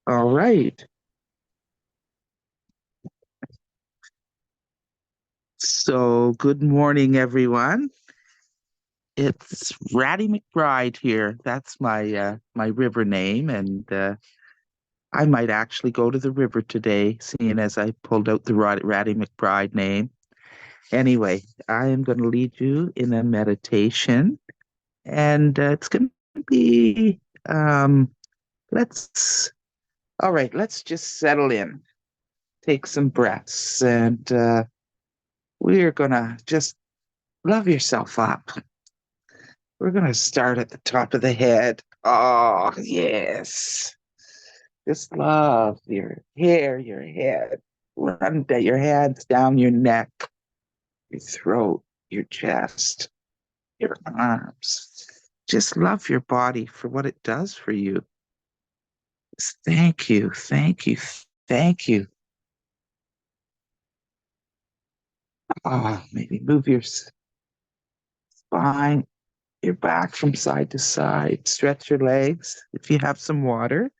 All right. So, good morning, everyone. It's Ratty McBride here. That's my river name, and I might actually go to the river today, seeing as I pulled out the Ratty McBride name. Anyway, I am going to lead you in a meditation, and it's going to be let's all right. Let's just settle in, take some breaths, and we're gonna just love yourself up. We're going to start at the top of the head. Oh, yes. Just love your hair, your head. Run your hands down your neck, your throat, your chest, your arms. Just love your body for what it does for you. Just thank you, thank you, thank you. Maybe move your spine, your back from side to side. Stretch your legs. If you have some water,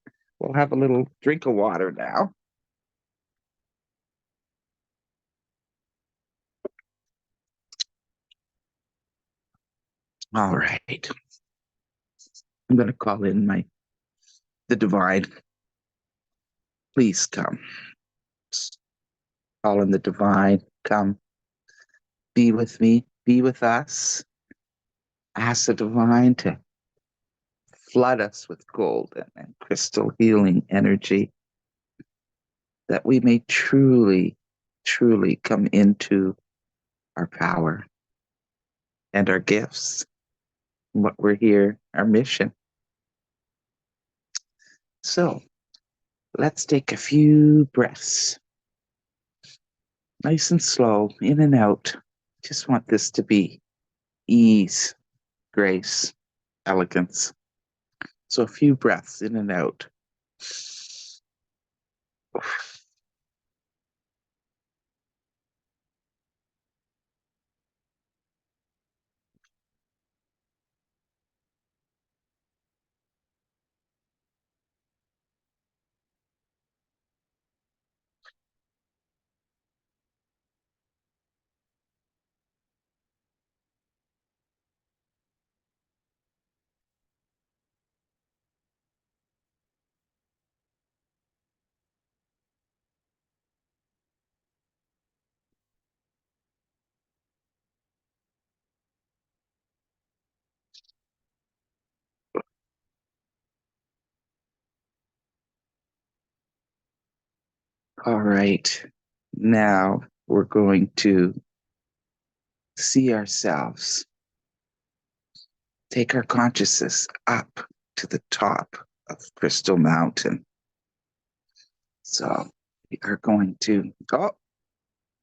we'll have a little drink of water now. All right. I'm going to call in the divine. Please come. Call in the divine. Come. Be with me. Be with us. Ask the divine to flood us with golden and crystal healing energy that we may truly, truly come into our power and our gifts, what we're here, our mission. So let's take a few breaths, nice and slow, in and out. Just want this to be ease, grace, elegance. So a few breaths in and out. All right. Now we're going to see ourselves, take our consciousness up to the top of Crystal Mountain. So we are going to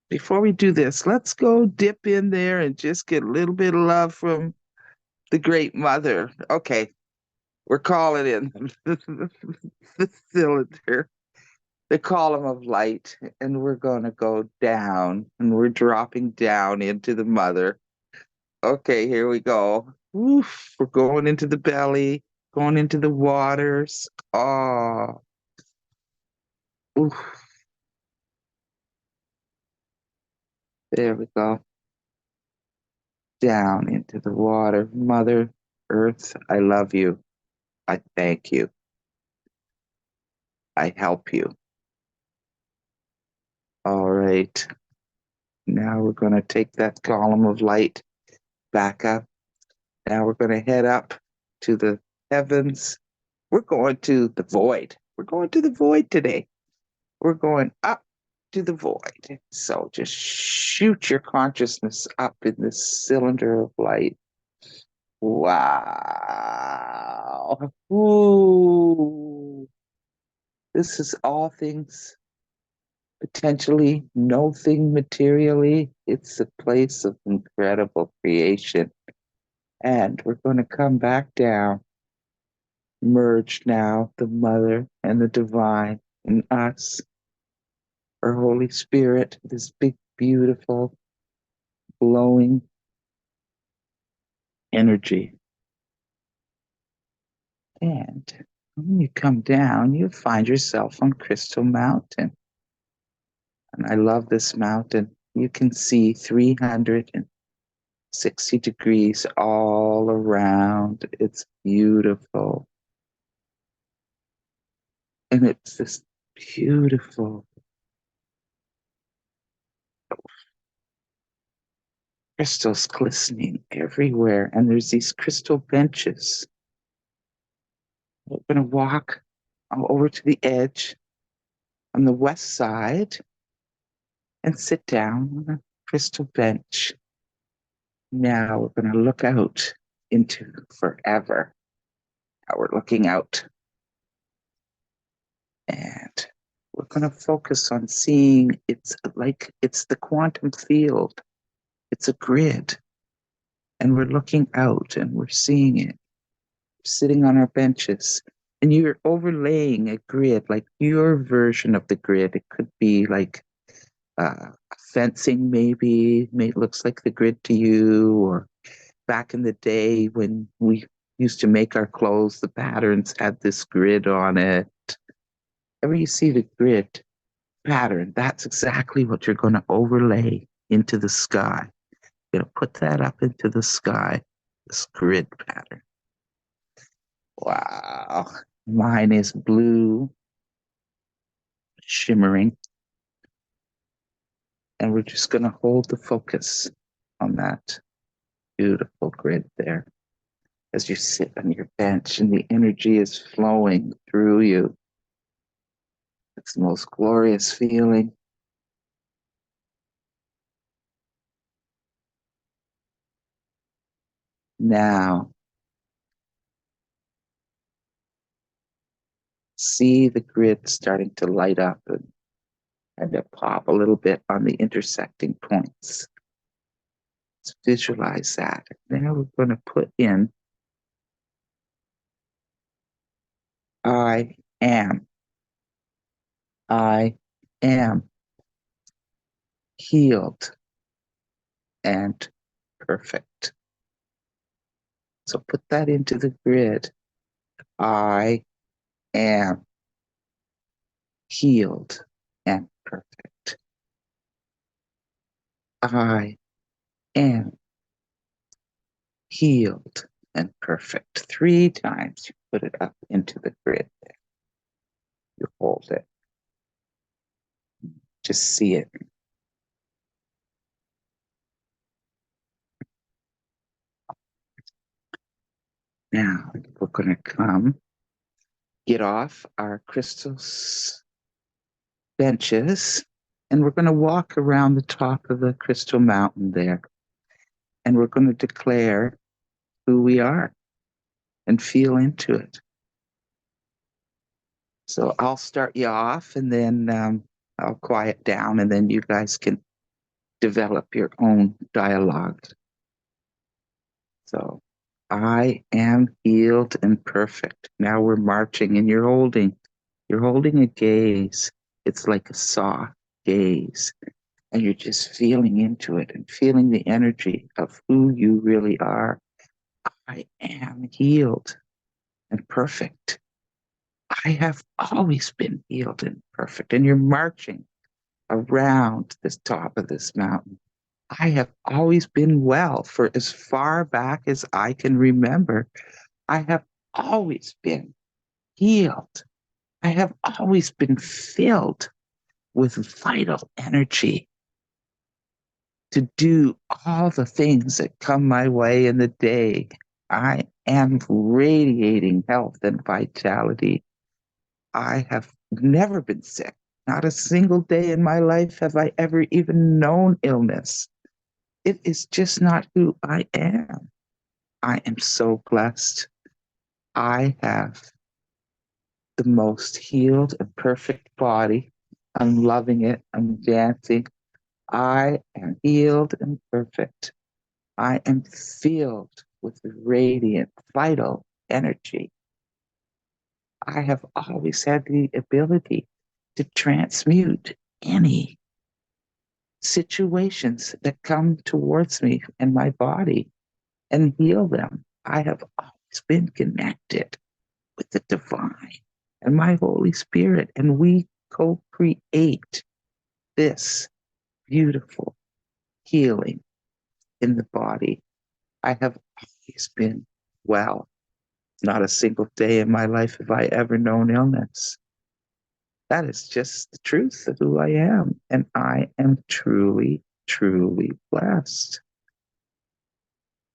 before we do this, let's go dip in there and just get a little bit of love from the Great Mother. Okay, we're calling in the cylinder, the column of light, and we're going to go down, and we're dropping down into the mother. Okay, here we go. Oof, we're going into the belly, going into the waters. Oh, oof, there we go. Down into the water. Mother Earth, I love you. I thank you. I help you. All right. Now we're going to take that column of light back up. Now we're going to head up to the heavens. We're going to the void. We're going to the void today. We're going up to the void. So just shoot your consciousness up in this cylinder of light. Wow. Ooh. This is all things potentially, no thing materially. It's a place of incredible creation. And we're going to come back down, merge now the mother and the divine in us, our Holy Spirit, this big, beautiful, glowing energy. And When you come down, you find yourself on Crystal Mountain. And I love this mountain. You can see 360 degrees all around. It's beautiful. And it's this beautiful crystals glistening everywhere. And there's these crystal benches. We're going to walk over to the edge on the west side and sit down on a crystal bench. Now we're going to look out into forever. Now we're looking out. And we're going to focus on seeing it's the quantum field. It's a grid. And we're looking out and we're seeing it. We're sitting on our benches. And you're overlaying a grid, like your version of the grid. It could be like fencing, maybe. It looks like the grid to you. Or back in the day when we used to make our clothes, the patterns had this grid on it. Whenever you see the grid pattern, that's exactly what you're going to overlay into the sky. You're going to put that up into the sky, this grid pattern. Wow. Mine is blue, shimmering. And we're just going to hold the focus on that beautiful grid there as you sit on your bench and the energy is flowing through you. It's the most glorious feeling. Now, see the grid starting to light up and kind of pop a little bit on the intersecting points. Let's visualize that. Now we're going to put in I am. I am healed and perfect. So put that into the grid. I am healed and perfect. I am healed and perfect. 3 times you put it up into the grid there. You hold it. Just see it. Now we're going to get off our crystals benches, and we're going to walk around the top of the crystal mountain there. And we're going to declare who we are and feel into it. So I'll start you off, and then I'll quiet down, and then you guys can develop your own dialogue. So I am healed and perfect. Now we're marching, and you're holding a gaze. It's like a soft gaze, and you're just feeling into it and feeling the energy of who you really are. I am healed and perfect. I have always been healed and perfect. And you're marching around the top of this mountain. I have always been well for as far back as I can remember. I have always been healed. I have always been filled with vital energy to do all the things that come my way in the day. I am radiating health and vitality. I have never been sick. Not a single day in my life have I ever even known illness. It is just not who I am. I am so blessed. I have the most healed and perfect body. I'm loving it. I'm dancing. I am healed and perfect. I am filled with radiant, vital energy. I have always had the ability to transmute any situations that come towards me in my body and heal them. I have always been connected with the divine and my Holy Spirit, and we co-create this beautiful healing in the body. I have always been well. Not a single day in my life have I ever known illness. That is just the truth of who I am. And I am truly, truly blessed.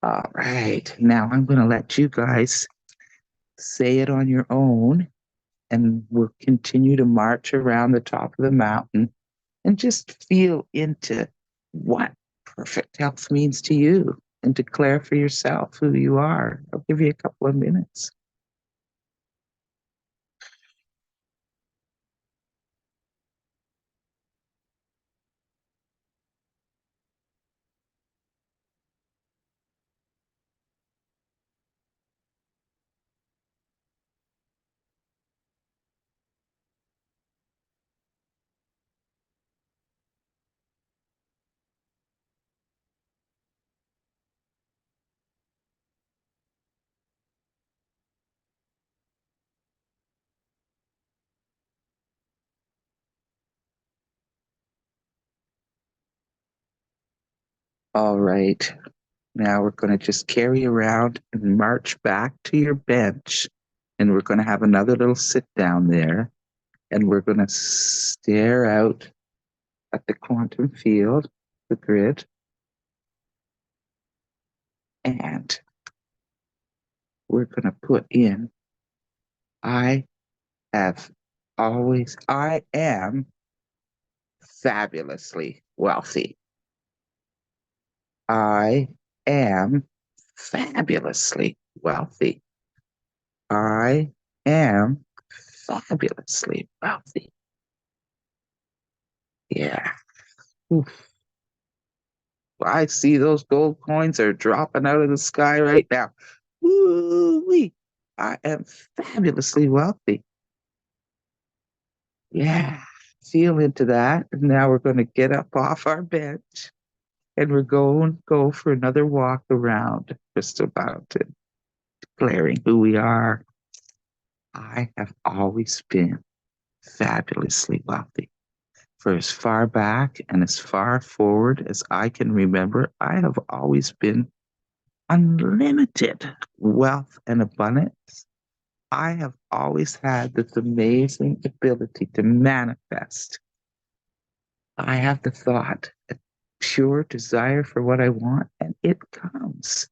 All right. Now I'm going to let you guys say it on your own, and we'll continue to march around the top of the mountain and just feel into what perfect health means to you and declare for yourself who you are. I'll give you a couple of minutes. All right. Now we're going to just carry around and march back to your bench. And we're going to have another little sit down there. And we're going to stare out at the quantum field, the grid. And we're going to put in, I am fabulously wealthy. I am fabulously wealthy. I am fabulously wealthy. Yeah. Oof. I see those gold coins are dropping out of the sky right now. Woo-wee. I am fabulously wealthy. Yeah. Feel into that. And now we're going to get up off our bench and we're going to go for another walk around Crystal Mountain, declaring who we are. I have always been fabulously wealthy. For as far back and as far forward as I can remember, I have always been unlimited wealth and abundance. I have always had this amazing ability to manifest. I have the thought, a pure desire for what I want, and it comes.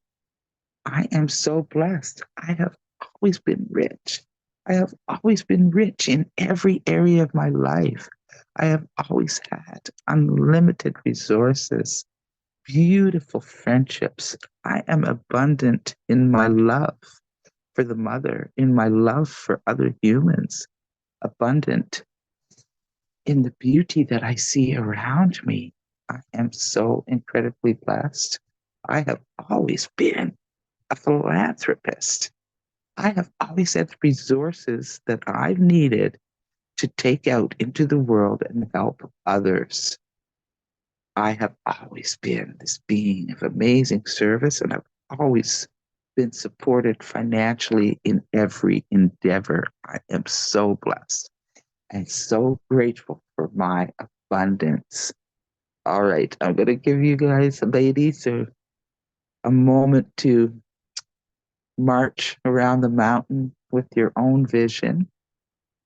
I am so blessed. I have always been rich. I have always been rich in every area of my life. I have always had unlimited resources, beautiful friendships. I am abundant in my love for the mother, in my love for other humans, abundant in the beauty that I see around me. I am so incredibly blessed. I have always been a philanthropist. I have always had resources that I've needed to take out into the world and help others. I have always been this being of amazing service, and I've always been supported financially in every endeavor. I am so blessed and so grateful for my abundance. All right, I'm going to give you guys, ladies, a moment to march around the mountain with your own vision.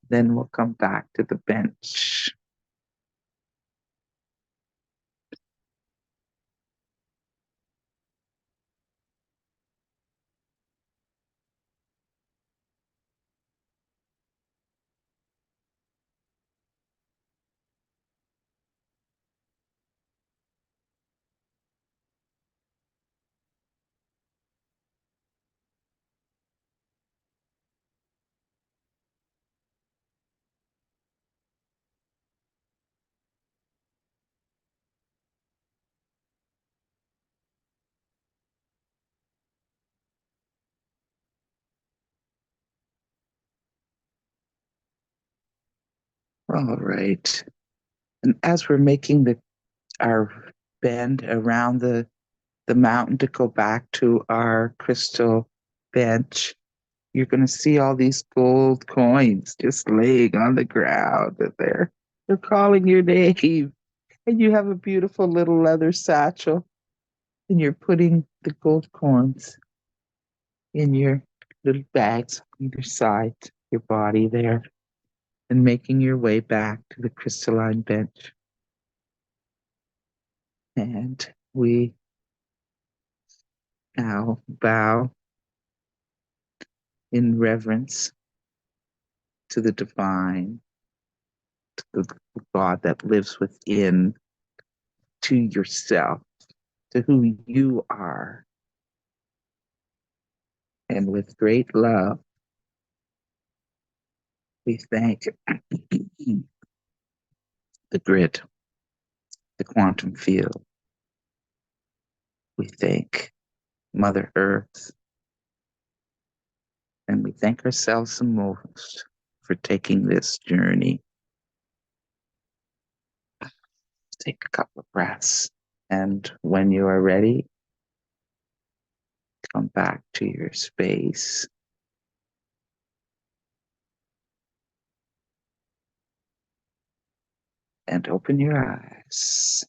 Then we'll come back to the bench. All right. And as we're making our bend around the mountain to go back to our crystal bench, you're going to see all these gold coins just laying on the ground, and they're calling your name. And you have a beautiful little leather satchel, and you're putting the gold coins in your little bags on either side, your body there, and making your way back to the crystalline bench. And we now bow in reverence to the divine, to the God that lives within, to yourself, to who you are. And with great love, we thank the grid, the quantum field. We thank Mother Earth. And we thank ourselves the most for taking this journey. Take a couple of breaths. And when you are ready, come back to your space. And open your eyes.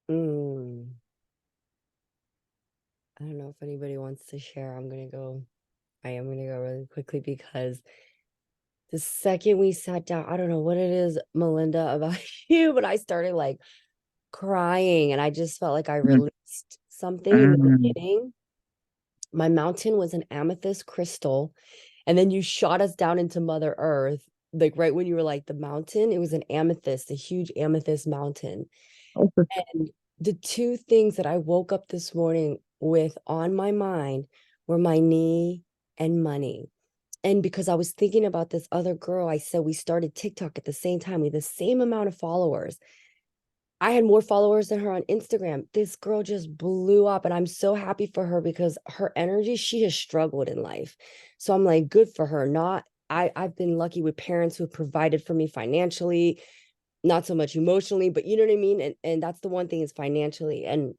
I don't know if anybody wants to share. I am gonna go really quickly because the second we sat down, I don't know what it is, Melinda, about you, but I started like crying and I just felt like I released something in the beginning. My mountain was an amethyst crystal, and then you shot us down into Mother Earth. Like right when you were like the mountain, it was an amethyst, a huge amethyst mountain. And the two things that I woke up this morning with on my mind were my knee and money. And because I was thinking about this other girl, I said we started TikTok at the same time. We had the same amount of followers. I had more followers than her on Instagram. This girl just blew up, and I'm so happy for her because her energy, she has struggled in life. So I'm like, good for her. I've been lucky with parents who have provided for me financially, not so much emotionally, but you know what I mean? And that's the one thing, is financially. And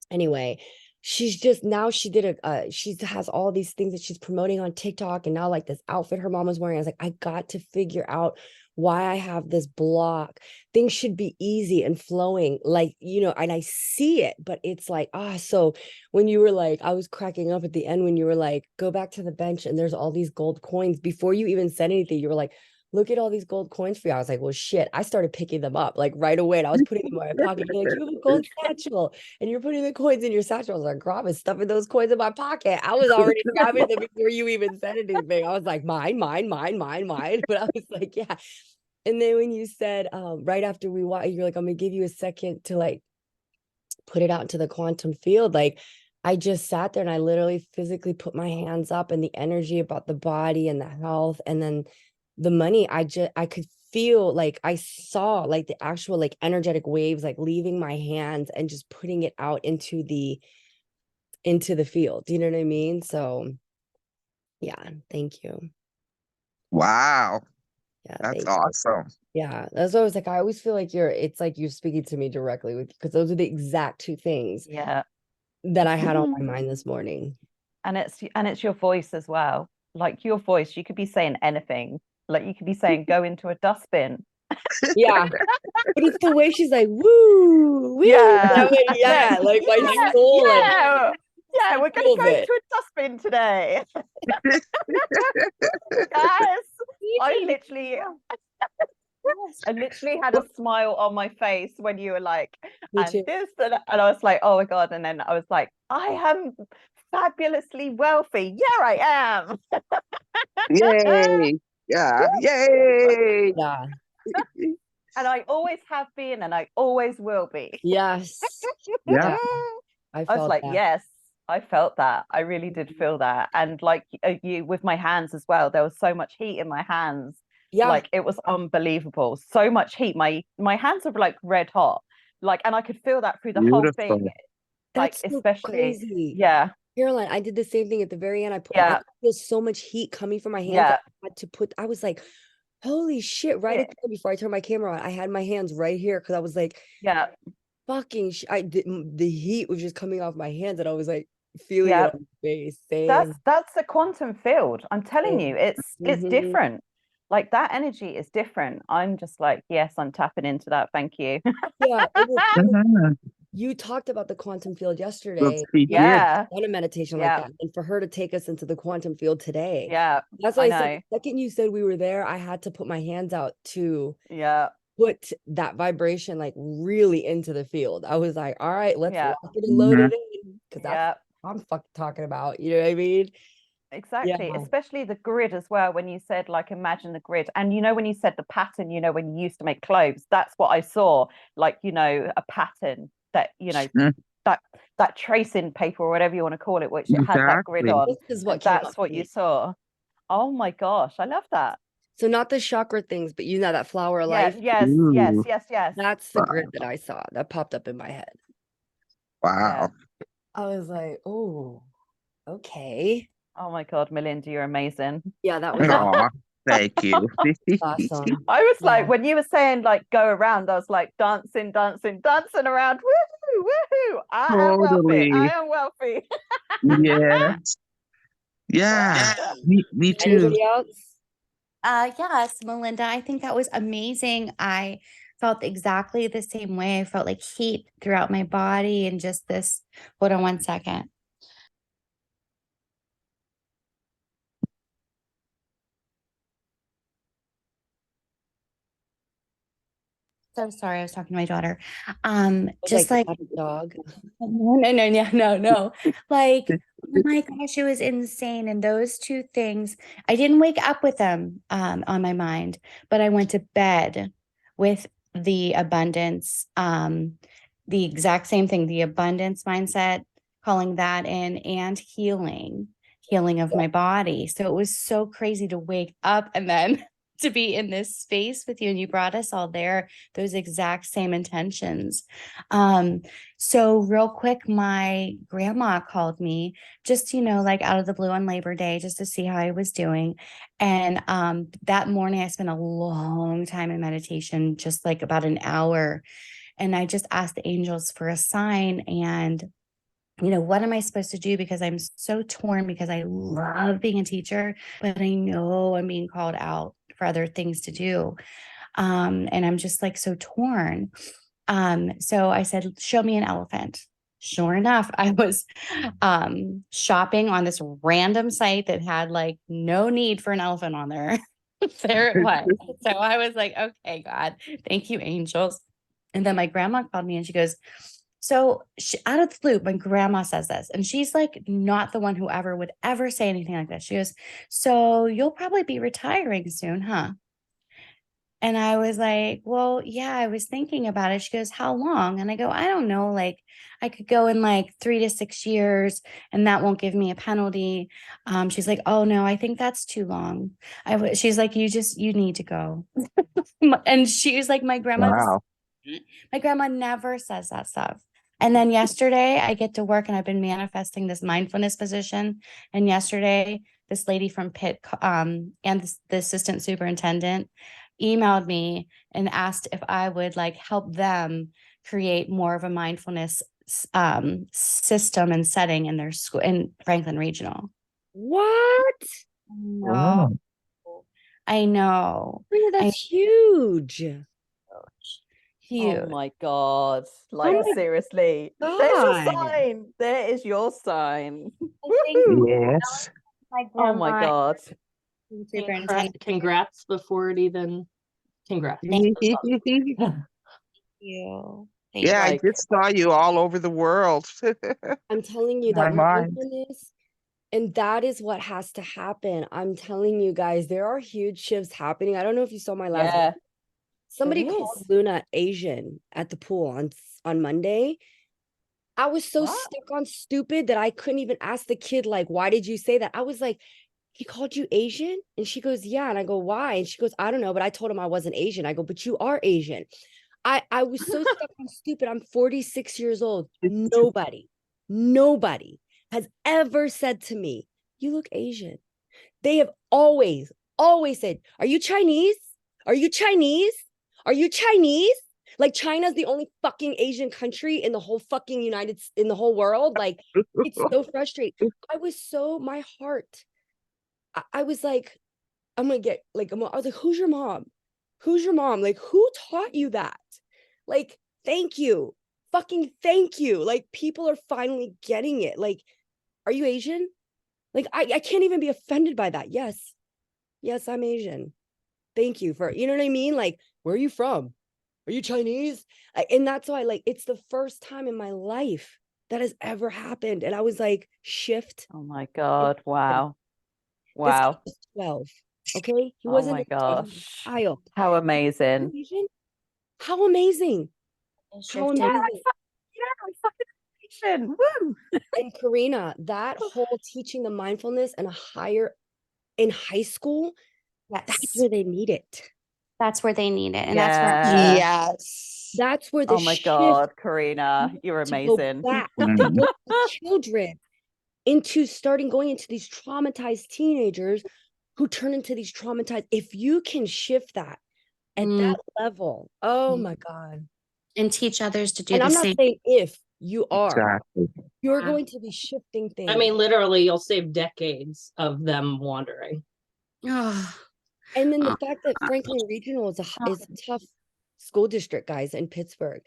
anyway, she's just, now she did she has all these things that she's promoting on TikTok, and now like this outfit her mom was wearing. I was like, I got to figure out why I have this block. Things should be easy and flowing, like, and I see it, but it's like, so when you were like, I was cracking up at the end when you were like, go back to the bench and there's all these gold coins. Before you even said anything, you were like, look at all these gold coins for you. I was like, well, shit. I started picking them up like right away, and I was putting them in my pocket. You're like, you have a gold satchel, and you're putting the coins in your satchel. I was like, girl, I was stuffing those coins in my pocket. I was already grabbing them before you even said anything. I was like, mine, mine, mine, mine, mine. But I was like, yeah. And then when you said, right after we watched, you're like, I'm gonna give you a second to like put it out into the quantum field. Like, I just sat there and I literally physically put my hands up, and the energy about the body and the health, and then the money, I could feel, like I saw like the actual like energetic waves like leaving my hands and just putting it out into the field. Do you know what I mean? So yeah, thank you. Wow. Yeah, That's thank you. awesome. Yeah, that's what I was like. I always feel like it's like you're speaking to me directly, with, because those are the exact two things that I had on my mind this morning. And it's your voice as well. Like your voice, you could be saying anything. Like you could be saying, go into a dustbin. Yeah. But it's the way she's like, woo, woo. Yeah. Yeah, like my soul, like, yeah, we're gonna go into a dustbin today. Guys, I literally had a smile on my face when you were like, and this, and I was like, oh my God. And then I was like, I am fabulously wealthy. Yeah, I am. Yay. Yeah. Yay. Yeah. And I always have been, and I always will be. Yes. Yeah. I was like, that. Yes, I felt that. I really did feel that. And like you with my hands as well, there was so much heat in my hands. Yeah. Like it was unbelievable. So much heat. My hands were like red hot. Like, and I could feel that through the whole thing. Like, that's so especially crazy. Yeah. Caroline, I did the same thing at the very end. I could feel so much heat coming from my hands. Yeah. I had to put, I was like, holy shit, right at the, before I turned my camera on, I had my hands right here because I was like, Yeah. fucking the heat was just coming off my hands and I was like feeling it Yeah. on my face. Same. That's the quantum field. I'm telling Same. you, it's Mhm. different. Like that energy is different. I'm just like, yes, I'm tapping into that. Thank you. Yeah, Mhm. you talked about the quantum field yesterday. Let's be did. Yeah. On a meditation like Yeah. that, and for her to take us into the quantum field today. Yeah. That's why I I said know. the second you said we were there, I had to put my hands out to Yeah. put that vibration like really into the field. I was like, all right, let's Yeah. lock it and load Mhm. it in. Because that's Yeah. what I'm fucking talking about. You know what I mean? Exactly. Yeah. Especially the grid as well. When you said, like, imagine the grid. And when you said the pattern, when you used to make clothes, that's what I saw. Like, a pattern that, Mm, that tracing paper or whatever you want to call it, which it had that grid exactly. on. This is what And came that's up what to you me. saw. Oh my gosh, I love that. So not the chakra things, but you know that flower of Yeah, life. yes, yes, Ooh, yes, yes. That's the wow. grid that I saw that popped up in my head. Yeah. Wow. I was like, oh, okay. Oh my God, Melinda, you're amazing. Yeah, that was Aw, thank you. awesome. I was like, Yeah. when you were saying like go around, I was like dancing, dancing, dancing around. Woohoo, woohoo. I am wealthy. I Totally. am wealthy. Yes. Yeah. Me too. Anybody else? Yes, Melinda, I think that was amazing. I felt exactly the same way. I felt like heat throughout my body and just this. Hold on one second. So sorry, I was talking to my daughter. Just like a dog. no. Like, oh my gosh, it was insane. And those two things, I didn't wake up with them on my mind, but I went to bed with the abundance, the exact same thing, the abundance mindset, calling that in, and healing of my body. So it was so crazy to wake up and then to be in this space with you, and you brought us all there, those exact same intentions. So real quick, my grandma called me just, like out of the blue on Labor Day, just to see how I was doing. And that morning I spent a long time in meditation, just like about an hour. And I just asked the angels for a sign, and what am I supposed to do? Because I'm so torn, because I love being a teacher, but I know I'm being called out for other things to do. And I'm just like so torn. So I said, show me an elephant. Sure enough, I was shopping on this random site that had like no need for an elephant on there. There it was. So I was like, okay, God, thank you, angels. And then my grandma called me and she goes, so out of the loop, my grandma says this, and she's like not the one who ever would ever say anything like this. She goes, so you'll probably be retiring soon, huh? And I was like, well, yeah, I was thinking about it. She goes, how long? And I go, I don't know. Like, I could go in like 3 to 6 years and that won't give me a penalty. She's like, oh no, I think that's too long. She's like, you need to go. And she was like, my grandma Wow. never says that stuff. And then yesterday I get to work and I've been manifesting this mindfulness position. And yesterday, this lady from Pitt and the assistant superintendent emailed me and asked if I would like help them create more of a mindfulness system and setting in their school in Franklin Regional. What? No, I know. Yeah, that's huge. Huge. Oh my God. Like, my seriously. There's your sign. There is your sign. Woohoo. Yes. Oh my God. Congrats before it even. Congrats. Thank you. Yeah, I just saw you all over the world. I'm telling you My that mind. mindfulness, and that is what has to happen. I'm telling you guys, there are huge shifts happening. I don't know if you saw my last Yeah. video. Somebody There called is. Luna Asian at the pool on Monday. I was so What? stuck on stupid that I couldn't even ask the kid, like, why did you say that? I was like, he called you Asian? And she goes, yeah. And I go, why? And she goes, I don't know, but I told him I wasn't Asian. I go, but you are Asian. I was so stuck on stupid. I'm 46 years old. Nobody has ever said to me, you look Asian. They have always said, are you Chinese? Are you Chinese? Are you Chinese? Like China's the only fucking Asian country in the whole fucking in the whole world. Like it's so frustrating. My heart. I was like, I'm gonna get like, I was like, who's your mom? Who's your mom? Like, who taught you that? Like, thank you. Fucking thank you. Like, people are finally getting it. Like, are you Asian? Like, I can't even be offended by that. Yes. Yes, I'm Asian. Thank you for, you know what I mean? Like, where are you from? Are you Chinese? And that's why, like, it's the first time in my life that has ever happened. And I was like, shift. Oh my God. Wow. This Wow. kid was 12. Okay. He Oh wasn't my a child, he was gosh. a child. How amazing. Asian? How amazing. How Shifted. amazing. Yeah, fucking Asian. Woo. And Karina, that whole teaching the mindfulness and in high school, that's Yes. where they need it. That's where they need it. And Yeah. that's where Yes. That's where the Oh my shift God, Karina, you're to go amazing. back to look the children into going into these traumatized teenagers who turn into these traumatized. If you can shift that at that level, oh my God. and teach others to do And the I'm not same. saying if you are, Exactly. you're Yeah. going to be shifting things. I mean, literally, you'll save decades of them wandering. Oh, And then the fact that Franklin Regional is a tough school district, guys, in Pittsburgh.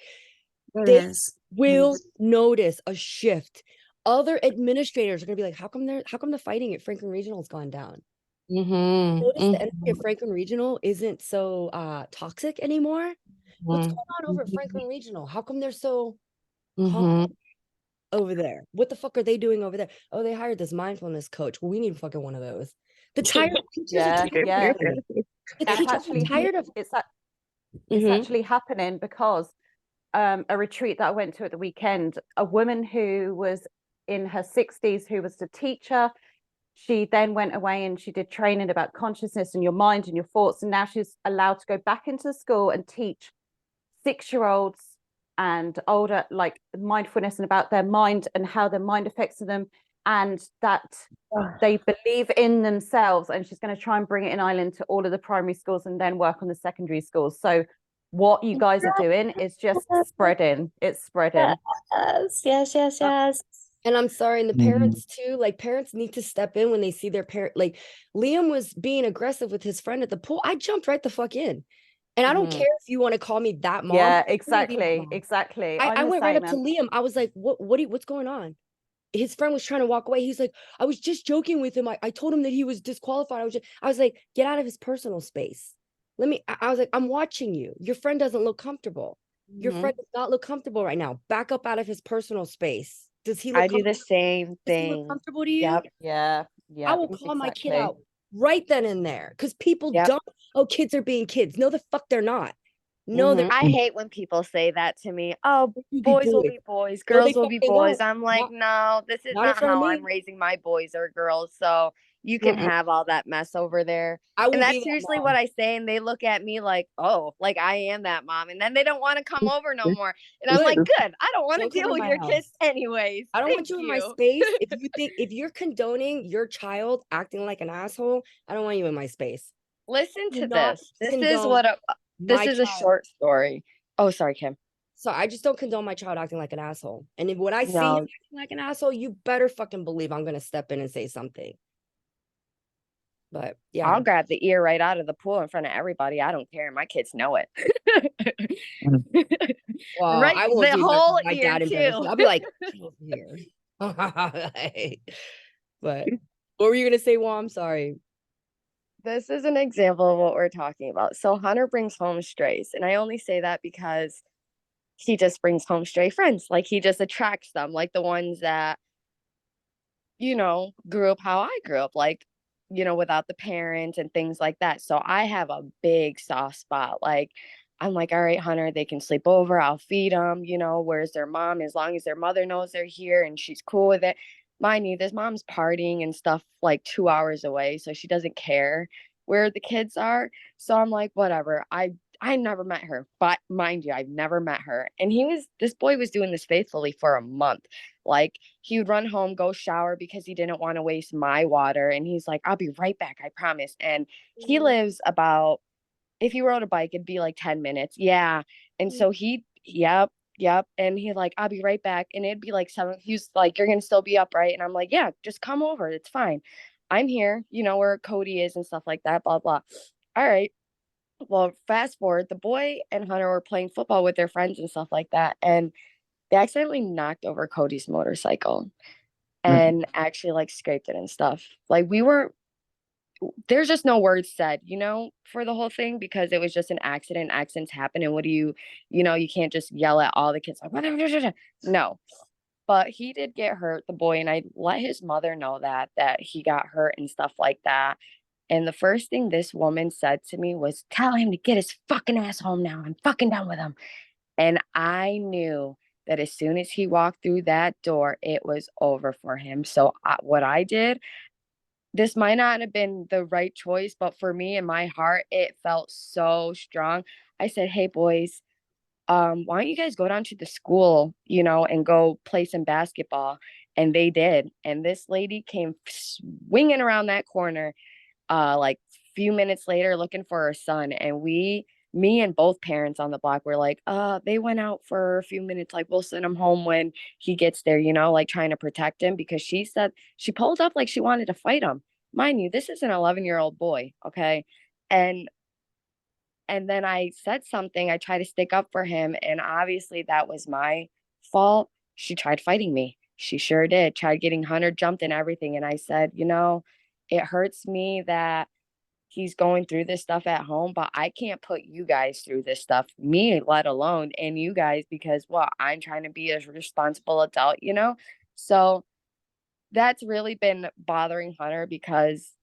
it They is. will notice a shift. Other administrators are gonna be like, how come the fighting at Franklin Regional has gone down? Notice the energy at Franklin Regional isn't so toxic anymore. What's going on over at Franklin Regional? How come they're so calm over there? What the fuck are they doing over there? Oh, they hired this mindfulness coach. Well, we need fucking one of those. The tired teachers Yeah, are yeah. the It's teachers actually are tired of it's actually happening because a retreat that I went to at the weekend, a woman who was in her 60s, who was a teacher, she then went away and she did training about consciousness and your mind and your thoughts, and now she's allowed to go back into the school and teach 6-year-olds and older, like mindfulness and about their mind and how their mind affects them, and that they believe in themselves. And she's going to try and bring it in Ireland to all of the primary schools and then work on the secondary schools. So what you guys are doing is just spreading. It's spreading. Yes. And I'm sorry, and the parents too, like parents need to step in when they see their parent. Like Liam was being aggressive with his friend at the pool. I jumped right the fuck in. And I don't care if you want to call me that mom. Yeah, I'm gonna be that exactly. mom. Exactly. I I'm the went right same, up to Liam. I was like, what's going on? His friend was trying to walk away. He's like, I was just joking with him. I told him that he was disqualified. I was like, get out of his personal space. I was like, I'm watching you. Your friend doesn't look comfortable. Your friend does not look comfortable right now. Back up out of his personal space. Does he look I do the same Does he look thing. comfortable to you? Yep. Yeah. I Yeah. will call my kid exactly. out right then and there because people Yep. don't. Oh, kids are being kids. No, the fuck they're not. No, they're I hate when people say that to me. Oh, you be boys will boys. be boys, No, they girls will be fucking boys. won't. I'm like, no, this is Not in not front of how me. I'm raising my boys or girls. So you can have all that mess over there. I will And be that's that usually mom. what I say. And they look at me like, oh, like I am that mom. And then they don't want to come over no more. And I'm like, good. I don't want to Don't come deal in with my your house. kids anyways. I don't want Thank you in my space. If you're condoning your child acting like an asshole, I don't want you in my space. Listen Do to not this. This is condone what this my is a child. short story. Oh, sorry, Kim. So I just don't condone my child acting like an asshole. And if when I see him No. acting like an asshole, you better fucking believe I'm gonna step in and say something. But yeah, I'll grab the ear right out of the pool in front of everybody. I don't care. My kids know it. well, right, I won't the do whole my ear dad embarrassed too. me. I'll be like, "Get over here." But what were you gonna say, Wom? Sorry. This is an example of what we're talking about. So Hunter brings home strays, and I only say that because he just brings home stray friends. Like he just attracts them, like the ones that grew up how I grew up, like without the parents and things like that. So I have a big soft spot. Like I'm like, all right, Hunter, they can sleep over. I'll feed them. Where's their mom? As long as their mother knows they're here and she's cool with it. Mind you, this mom's partying and stuff like 2 hours away, so she doesn't care where the kids are. So I'm like, whatever. I never met her, but mind you, I've never met her. And this boy was doing this faithfully for a month. Like he would run home, go shower because he didn't want to waste my water. And he's like, I'll be right back, I promise. And he lives about if he rode a bike, it'd be like 10 minutes. Yeah. And so yep. And he like, I'll be right back. And it'd be like 7. He's like, you're going to still be up, right? And I'm like, yeah, just come over. It's fine. I'm here, where Cody is and stuff like that, blah, blah. All right. Well, fast forward, the boy and Hunter were playing football with their friends and stuff like that. And they accidentally knocked over Cody's motorcycle and actually like scraped it and stuff. Like there's just no words said, for the whole thing, because it was just an accident. Accidents happen. And what do you can't just yell at all the kids like, whatever. No. But he did get hurt, the boy, and I let his mother know that he got hurt and stuff like that. And the first thing this woman said to me was, tell him to get his fucking ass home now. I'm fucking done with him. And I knew that as soon as he walked through that door, it was over for him. So what I did, this might not have been the right choice, but for me in my heart, it felt so strong. I said, hey, boys, why don't you guys go down to the school, and go play some basketball? And they did. And this lady came swinging around that corner, like few minutes later looking for her son. And me and both parents on the block were like, they went out for a few minutes. Like, we'll send him home when he gets there, like trying to protect him, because she said she pulled up like she wanted to fight him. Mind you, this is an 11-year-old boy. Okay. And then I said something, I tried to stick up for him. And obviously that was my fault. She tried fighting me. She sure did. Tried getting Hunter jumped and everything. And I said, it hurts me that he's going through this stuff at home, but I can't put you guys through this stuff, me let alone, and you guys, because I'm trying to be a responsible adult, So that's really been bothering Hunter, because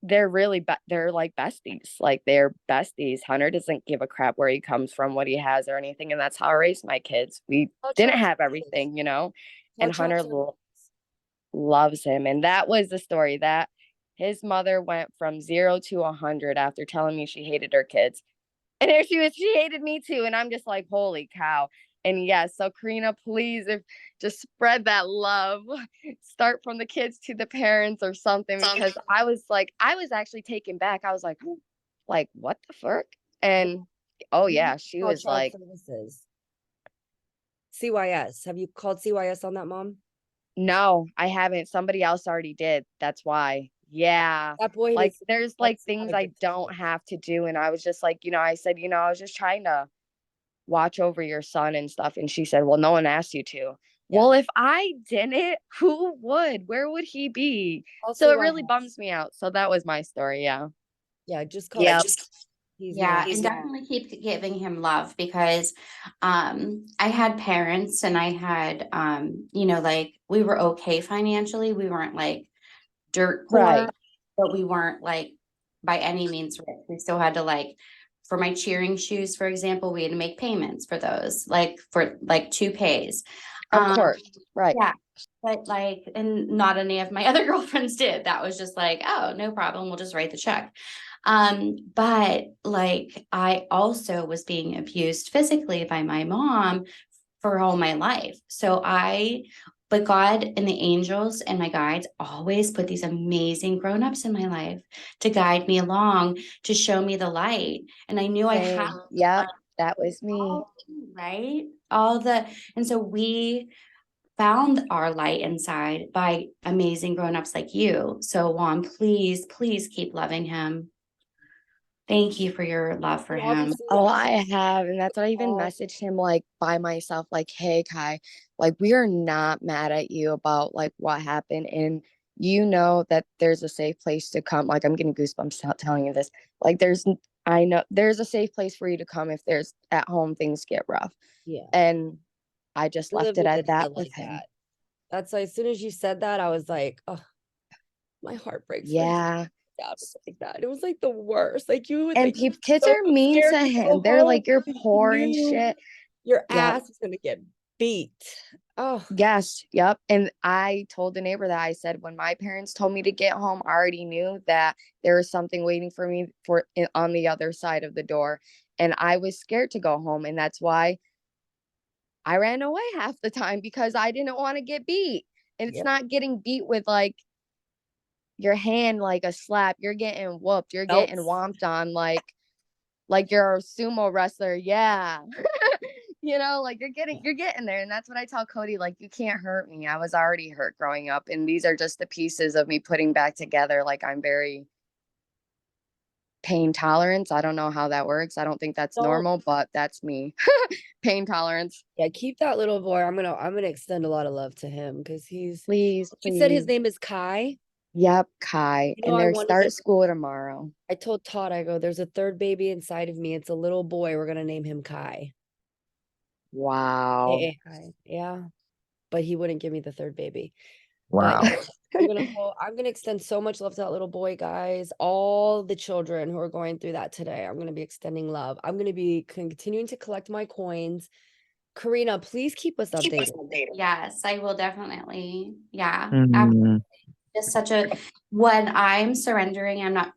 they're like besties. Like, they're besties. Hunter doesn't give a crap where he comes from, what he has or anything. And that's how I raised my kids. We didn't have everything, and Hunter loves him. And that was the story, that his mother went from 0 to 100 after telling me she hated her kids. And there she hated me too. And I'm just like, holy cow. And yes, so Karina, please, just spread that love, start from the kids to the parents or something, because I was actually taken back. I was like, what the fuck? And oh yeah, she was like, services. CYS. Have you called CYS on that, Mom? No, I haven't. Somebody else already did. That's why. Yeah. That boy, like there's like things I don't have to do. And I was just like, I said, I was just trying to watch over your son and stuff. And she said, well, no one asked you to. Yeah. Well, if I didn't, who would? Where would he be? So it really bums me out. So that was my story. Yeah. Yeah. Just call and definitely keep giving him love, because I had parents, and I had like, we were okay financially. We weren't like dirt poor, right, but we weren't like by any means rich. We still had to, like, for my cheering shoes, for example, we had to make payments for those, like for like 2 pays. Of course. Right. Yeah. But like, and not any of my other girlfriends did. That was just like, oh, no problem, we'll just write the check. But like, I also was being abused physically by my mom for all my life. But God and the angels and my guides always put these amazing grown-ups in my life to guide me along, to show me the light. And I knew I had. Yep, that was me. Right? And so we found our light inside by amazing grown-ups like you. So Juan, please keep loving him. Thank you for your love for him. Oh, I have. And that's what I even messaged him, like, by myself, like, hey, Kai, like, we are not mad at you about like what happened. And that there's a safe place to come. Like, I'm getting goosebumps telling you this. Like, I know there's a safe place for you to come if there's at home things get rough. Yeah. And I just left it at that with him. That's why as soon as you said that, I was like, oh, my heart breaks. Yeah. Like that. It was like the worst. Like, you would, and like, kids are mean to him. They're like, you're poor and shit. Your ass is gonna get beat. Oh yes, yep. And I told the neighbor that, I said, when my parents told me to get home, I already knew that there was something waiting for me on the other side of the door, and I was scared to go home. And that's why I ran away half the time, because I didn't want to get beat. And it's not getting beat with like your hand like a slap. You're getting whooped. You're getting Belts. womped on like you're a sumo wrestler. Yeah. You know, like you're getting there. And that's what I tell Cody, like, you can't hurt me. I was already hurt growing up. And these are just the pieces of me putting back together. Like, I'm very pain tolerance. I don't know how that works. I don't think that's normal, but that's me. Pain tolerance. Yeah, keep that little boy. I'm gonna extend a lot of love to him because he's Please. you said his name is Kai. Yep, Kai. You know, And I they wanted start to- school tomorrow. I told Todd, I go, there's a third baby inside of me. It's a little boy. We're gonna name him Kai. Wow. Yeah. But he wouldn't give me the third baby. Wow. But I'm gonna extend so much love to that little boy, guys. All the children who are going through that today, I'm gonna be extending love. I'm gonna be continuing to collect my coins. Karina, please keep us updated. Yes, I will definitely. Yeah. Mm. Just such a, when I'm surrendering, I'm not.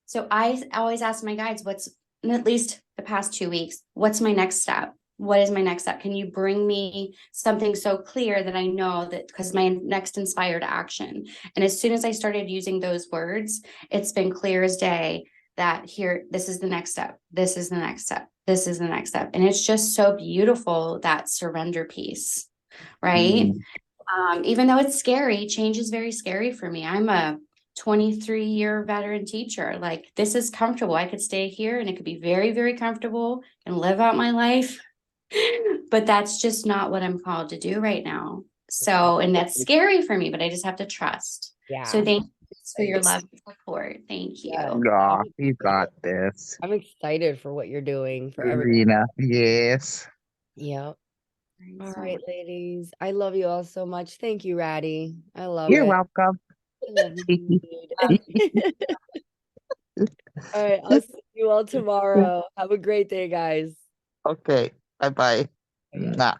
So I always ask my guides, what's, at least the past 2 weeks, what's my next step? What is my next step? Can you bring me something so clear that I know that, because my next inspired action. And as soon as I started using those words, it's been clear as day that here, this is the next step. This is the next step. This is the next step. And it's just so beautiful, that surrender piece, right? Even though it's scary, change is very scary for me. I'm a 23-year veteran teacher. Like, this is comfortable. I could stay here and it could be very, very comfortable and live out my life. But that's just not what I'm called to do right now. So, and that's scary for me, but I just have to trust. Yeah. So thank you for your love and support. Thank you. Oh, you got this. I'm excited for what you're doing for everyone. Karina. Yes. Yep. All right, ladies. I love you all so much. Thank you, Ratty. I love You're it. welcome. I love you, dude. All right, I'll see you all tomorrow. Have a great day, guys. Okay. Bye-bye. Bye, guys. Mwah.